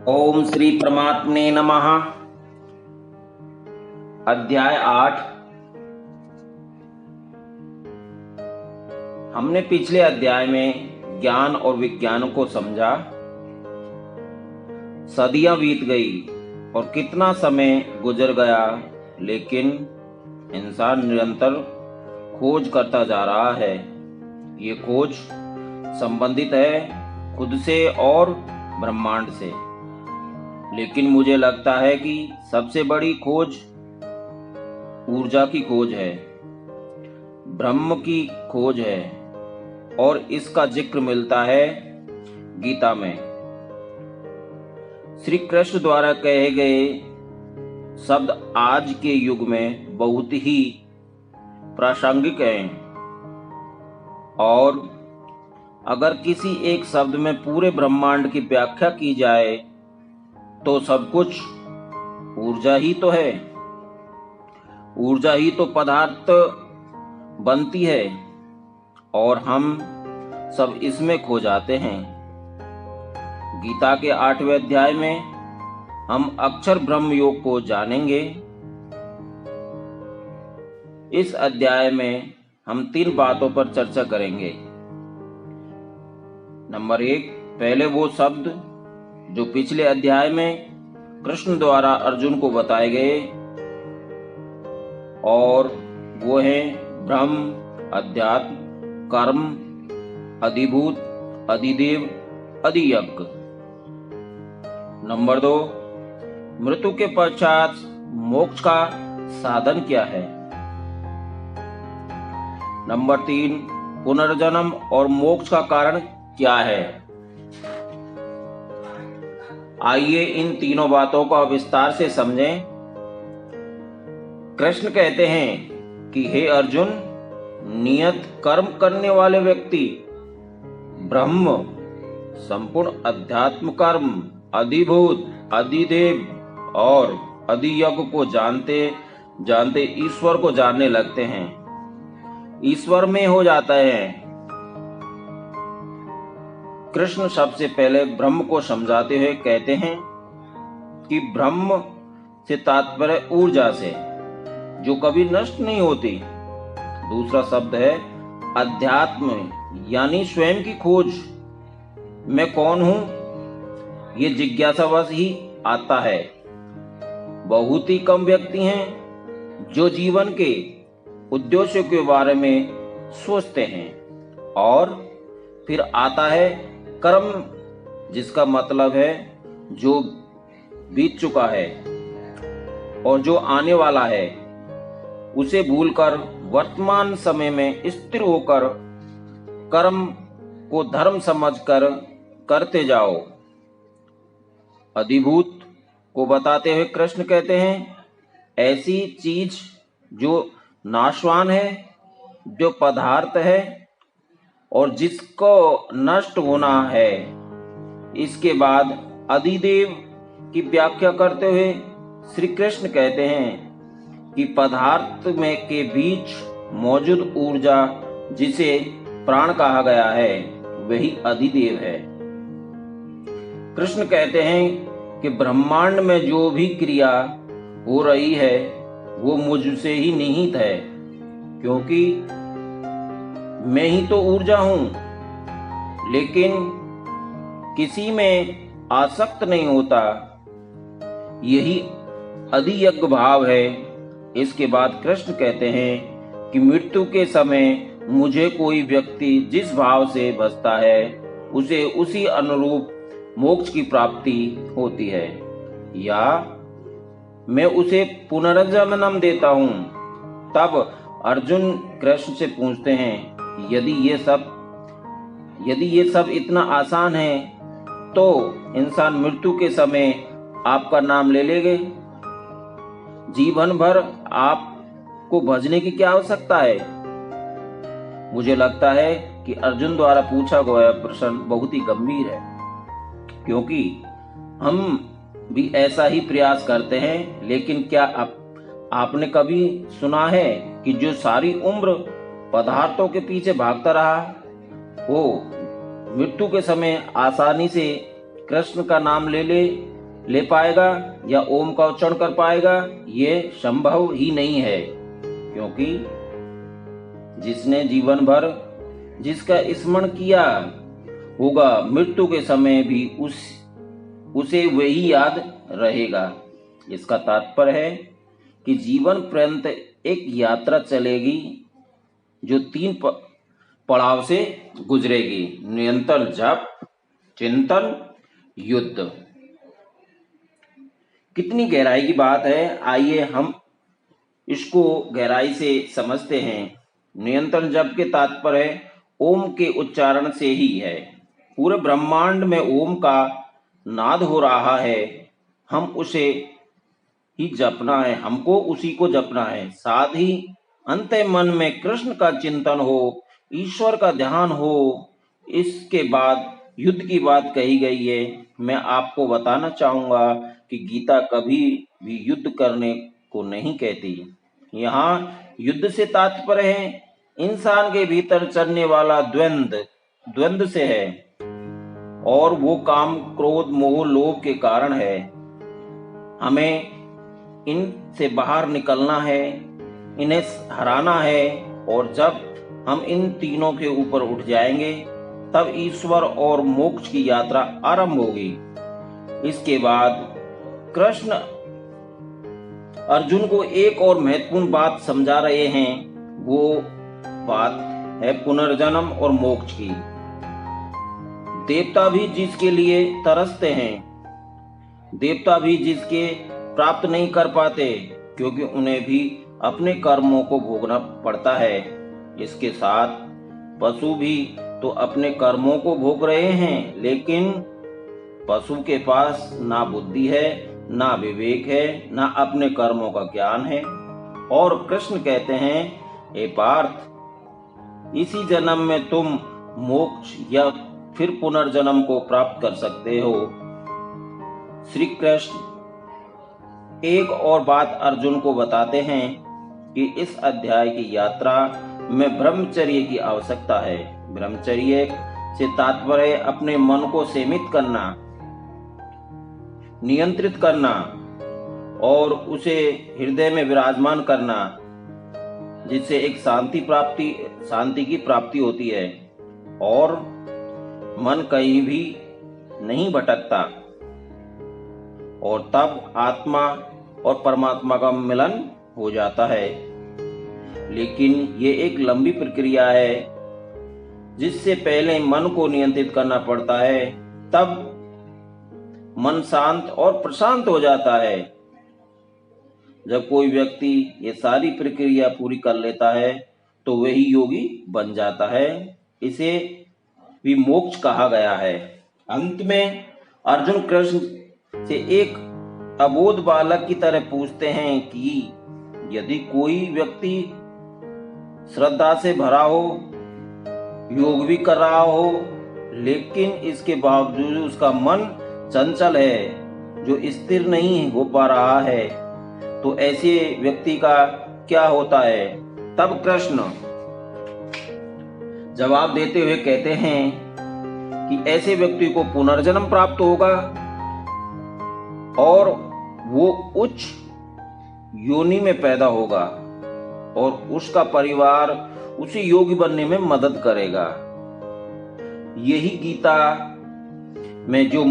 ओम श्री परमात्मने नमः। अध्याय 8। हमने पिछले अध्याय में ज्ञान और विज्ञान को समझा। सदियां बीत गई और कितना समय गुजर गया, लेकिन इंसान निरंतर खोज करता जा रहा है। ये खोज संबंधित है खुद से और ब्रह्मांड से। लेकिन मुझे लगता है कि सबसे बड़ी खोज ऊर्जा की खोज है, ब्रह्म की खोज है, और इसका जिक्र मिलता है गीता में। श्री कृष्ण द्वारा कहे गए शब्द आज के युग में बहुत ही प्रासंगिक हैं, और अगर किसी एक शब्द में पूरे ब्रह्मांड की व्याख्या की जाए तो सब कुछ ऊर्जा ही तो है। ऊर्जा ही तो पदार्थ बनती है और हम सब इसमें खो जाते हैं। गीता के 8वें अध्याय में हम अक्षर ब्रह्म योग को जानेंगे। इस अध्याय में हम 3 बातों पर चर्चा करेंगे। नंबर 1, पहले वो शब्द जो पिछले अध्याय में कृष्ण द्वारा अर्जुन को बताए गए, और वो है ब्रह्म, अध्यात्म, कर्म, अधिभूत, अधिदेव, अधियज्ञ। नंबर 2, मृत्यु के पश्चात मोक्ष का साधन क्या है। नंबर 3, पुनर्जन्म और मोक्ष का कारण क्या है। आइए इन तीनों बातों को विस्तार से समझें। कृष्ण कहते हैं कि हे अर्जुन, नियत कर्म करने वाले व्यक्ति ब्रह्म, संपूर्ण अध्यात्म कर्म, अधिभूत, अधिदेव और अधियज्ञ को जानते जानते ईश्वर को जानने लगते हैं, ईश्वर में हो जाता है। कृष्ण सबसे पहले ब्रह्म को समझाते हुए कहते हैं कि ब्रह्म से तात्पर्य ऊर्जा से, जो कभी नष्ट नहीं होती। दूसरा शब्द है अध्यात्म, यानी स्वयं की खोज। मैं कौन हूं, ये जिज्ञासावश ही आता है। बहुत ही कम व्यक्ति हैं जो जीवन के उद्देश्य के बारे में सोचते हैं। और फिर आता है कर्म, जिसका मतलब है जो बीत चुका है और जो आने वाला है, उसे भूलकर वर्तमान समय में स्थिर होकर कर्म को धर्म समझकर करते जाओ। अधिभूत को बताते हुए कृष्ण कहते हैं ऐसी चीज जो नाशवान है, जो पदार्थ है और जिसको नष्ट होना है। इसके बाद अधिदेव की व्याख्या करते हुए श्री कृष्ण कहते हैं कि पदार्थ में के बीच मौजूद ऊर्जा, जिसे प्राण कहा गया है, वही अधिदेव है। कृष्ण कहते हैं कि ब्रह्मांड में जो भी क्रिया हो रही है वो मुझसे ही निहित है, क्योंकि मैं ही तो ऊर्जा हूं। लेकिन किसी में आसक्त नहीं होता, यही अधियज्ञ भाव है। इसके बाद कृष्ण कहते हैं कि मृत्यु के समय मुझे कोई व्यक्ति जिस भाव से बसता है, उसे उसी अनुरूप मोक्ष की प्राप्ति होती है, या मैं उसे पुनर्जन्म देता हूं। तब अर्जुन कृष्ण से पूछते हैं यदि ये सब इतना आसान है, तो इंसान मृत्यु के समय आपका नाम ले लेंगे। जीवन भर आपको भजने की क्या आवश्यकता है। मुझे लगता है कि अर्जुन द्वारा पूछा गया प्रश्न बहुत ही गंभीर है, क्योंकि हम भी ऐसा ही प्रयास करते हैं। लेकिन क्या आपने कभी सुना है कि जो सारी उम्र पदार्थों के पीछे भागता रहा, वो मृत्यु के समय आसानी से कृष्ण का नाम ले ले ले पाएगा या ओम का उच्चारण कर पाएगा, ये संभव ही नहीं है। क्योंकि जिसने जीवन भर जिसका स्मरण किया होगा, मृत्यु के समय भी उसे वही याद रहेगा। इसका तात्पर्य है कि जीवन पर्यंत एक यात्रा चलेगी जो 3 पड़ाव से गुजरेगी: निरंतर जप, चिंतन, युद्ध। कितनी गहराई की बात है, आइए हम इसको गहराई से समझते हैं। निरंतर जप के तात्पर्य ओम के उच्चारण से ही है। पूरे ब्रह्मांड में ओम का नाद हो रहा है, हम उसे ही जपना है, हमको उसी को जपना है। साथ ही अंत मन में कृष्ण का चिंतन हो, ईश्वर का ध्यान हो। इसके बाद युद्ध की बात कही गई है। मैं आपको बताना चाहूंगा कि गीता कभी भी युद्ध करने को नहीं कहती। यहाँ युद्ध से तात्पर्य है इंसान के भीतर चलने वाला द्वंद्व से है, और वो काम, क्रोध, मोह, लोभ के कारण है। हमें इनसे बाहर निकलना है, इन्हें हराना है, और जब हम इन तीनों के ऊपर उठ जाएंगे तब ईश्वर और मोक्ष की यात्रा आरंभ होगी। इसके बाद कृष्ण अर्जुन को एक और महत्वपूर्ण बात समझा रहे हैं। वो बात है पुनर्जन्म और मोक्ष की। देवता भी जिसके लिए तरसते हैं, देवता भी जिसके प्राप्त नहीं कर पाते, क्योंकि उन्हें भी अपने कर्मों को भोगना पड़ता है। इसके साथ पशु भी तो अपने कर्मों को भोग रहे हैं, लेकिन पशु के पास ना बुद्धि है, ना विवेक है, ना अपने कर्मों का ज्ञान है। और कृष्ण कहते हैं, हे पार्थ, इसी जन्म में तुम मोक्ष या फिर पुनर्जन्म को प्राप्त कर सकते हो। श्री कृष्ण एक और बात अर्जुन को बताते हैं कि इस अध्याय की यात्रा में ब्रह्मचर्य की आवश्यकता है। ब्रह्मचर्य से तात्पर्य अपने मन को सीमित करना, नियंत्रित करना और उसे हृदय में विराजमान करना, जिससे एक शांति की प्राप्ति होती है और मन कहीं भी नहीं भटकता, और तब आत्मा और परमात्मा का मिलन हो जाता है। लेकिन ये एक लंबी प्रक्रिया है, जिससे पहले मन को नियंत्रित करना पड़ता है, तब मन शांत और प्रशांत हो जाता है। जब कोई व्यक्ति ये सारी प्रक्रिया पूरी कर लेता है तो वही योगी बन जाता है। इसे भी मोक्ष कहा गया है। अंत में अर्जुन कृष्ण से एक अबोध बालक की तरह पूछते हैं कि यदि कोई व्यक्ति श्रद्धा से भरा हो, योग भी कर रहा हो, लेकिन इसके बावजूद उसका मन चंचल है, जो स्थिर नहीं हो पा रहा है, तो ऐसे व्यक्ति का क्या होता है? तब कृष्ण जवाब देते हुए कहते हैं कि ऐसे व्यक्ति को पुनर्जन्म प्राप्त होगा और वो उच्च योनि में पैदा होगा और उसका परिवार उसे योगी बनने में मदद करेगा। यही गीता में जो